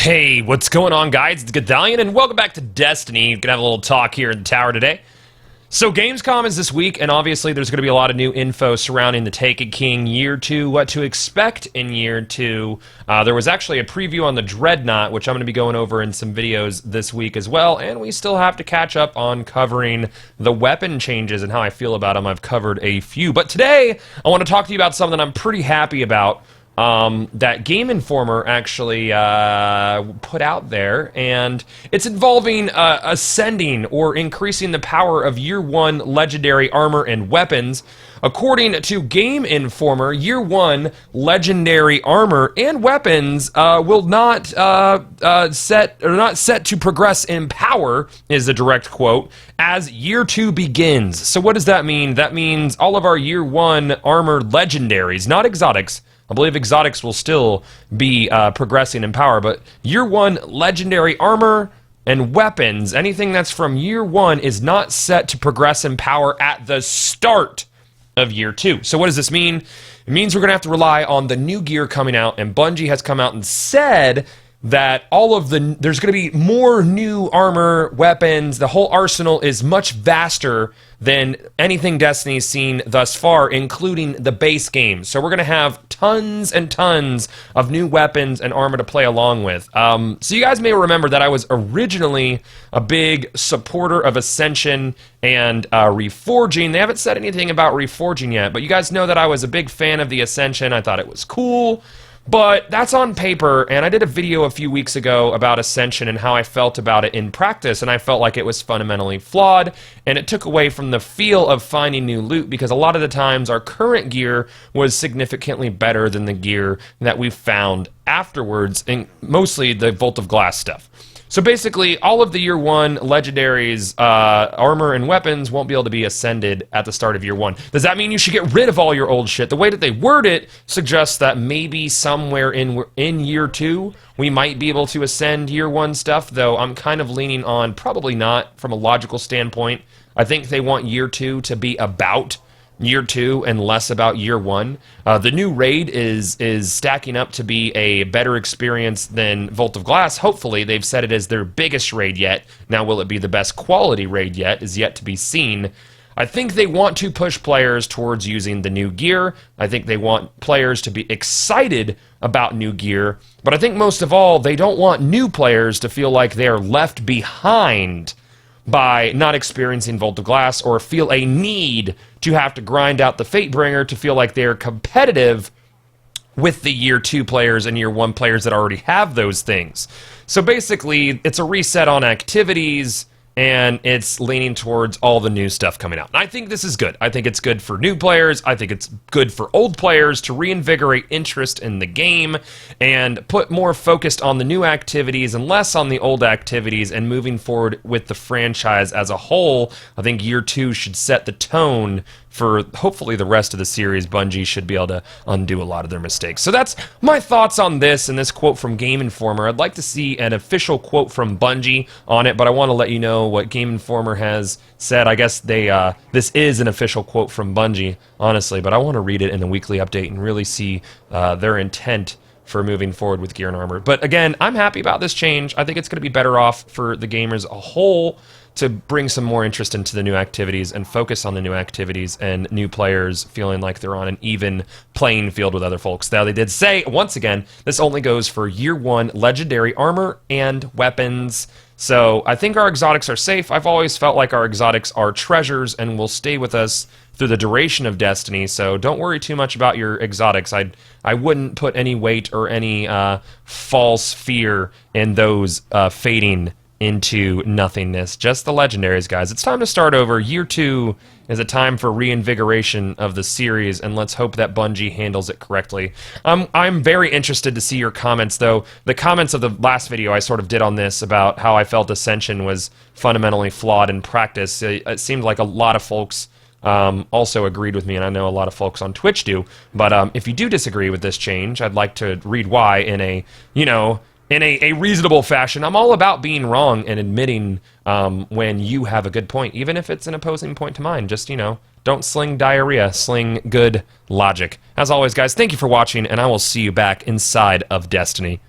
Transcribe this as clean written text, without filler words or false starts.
Hey, what's going on, guys? It's Godallion, and welcome back to Destiny. We're gonna have a little talk here in the tower today. So, Gamescom is this week, and obviously there's gonna be a lot of new info surrounding the Taken King Year 2, what to expect in Year 2. There was actually a preview on the Dreadnought, which I'm gonna be going over in some videos this week as well, and we still have to catch up on covering the weapon changes and how I feel about them. I've covered a few, but today I want to talk to you about something I'm pretty happy about. That Game Informer actually put out there, and it's involving ascending or increasing the power of Year 1 legendary armor and weapons. According to Game Informer, Year 1 legendary armor and weapons will not set to progress in power, is the direct quote, as Year 2 begins. So what does that mean? That means all of our Year 1 armor legendaries, not exotics. I believe exotics will still be progressing in power, but Year 1 legendary armor and weapons, anything that's from Year 1 is not set to progress in power at the start of Year 2. So what does this mean? It means we're going to have to rely on the new gear coming out, and Bungie has come out and said that there's going to be more new armor, weapons, the whole arsenal is much vaster than anything Destiny's seen thus far, including the base game. So we're going to have tons and tons of new weapons and armor to play along with. So you guys may remember that I was originally a big supporter of Ascension and Reforging. They haven't said anything about Reforging yet, but you guys know that I was a big fan of the Ascension. I thought it was cool. But that's on paper, and I did a video a few weeks ago about Ascension and how I felt about it in practice, and I felt like it was fundamentally flawed, and it took away from the feel of finding new loot, because a lot of the times our current gear was significantly better than the gear that we found afterwards, and mostly the Vault of Glass stuff. So basically, all of the Year 1 legendaries, armor and weapons won't be able to be ascended at the start of Year 1. Does that mean you should get rid of all your old shit? The way that they word it suggests that maybe somewhere in Year 2, we might be able to ascend Year 1 stuff, though I'm kind of leaning on probably not from a logical standpoint. I think they want Year 2 to be about Year 2 and less about Year 1. The new raid is stacking up to be a better experience than Vault of Glass. Hopefully, they've said it as their biggest raid yet. Now, will it be the best quality raid yet is yet to be seen. I think they want to push players towards using the new gear. I think they want players to be excited about new gear. But I think most of all, they don't want new players to feel like they're left behind by not experiencing Vault of Glass, or feel a need to have to grind out the Fatebringer to feel like they're competitive with the Year 2 players and Year 1 players that already have those things. So basically, it's a reset on activities, and it's leaning towards all the new stuff coming out. And I think this is good. I think it's good for new players. I think it's good for old players to reinvigorate interest in the game and put more focus on the new activities and less on the old activities, and moving forward with the franchise as a whole. I think Year 2 should set the tone for hopefully the rest of the series. Bungie should be able to undo a lot of their mistakes. So that's my thoughts on this and this quote from Game Informer. I'd like to see an official quote from Bungie on it, but I want to let you know what Game Informer has said. I guess this is an official quote from Bungie, honestly, but I want to read it in the weekly update and really see their intent for moving forward with gear and armor. But again, I'm happy about this change. I think it's going to be better off for the gamers a whole to bring some more interest into the new activities and focus on the new activities, and new players feeling like they're on an even playing field with other folks. Now, they did say, once again, this only goes for Year 1 legendary armor and weapons. So I think our exotics are safe. I've always felt like our exotics are treasures and will stay with us through the duration of Destiny, so don't worry too much about your exotics. I wouldn't put any weight or any false fear in those fading into nothingness. Just the legendaries, guys. It's time to start over. Year 2 is a time for reinvigoration of the series, and let's hope that Bungie handles it correctly. I'm very interested to see your comments, though. The comments of the last video I sort of did on this about how I felt Ascension was fundamentally flawed in practice. It seemed like a lot of folks also agreed with me, and I know a lot of folks on Twitch do. But if you do disagree with this change, I'd like to read why in a, in a reasonable fashion. I'm all about being wrong and admitting when you have a good point, even if it's an opposing point to mine. Just, don't sling diarrhea, sling good logic. As always, guys, thank you for watching, and I will see you back inside of Destiny.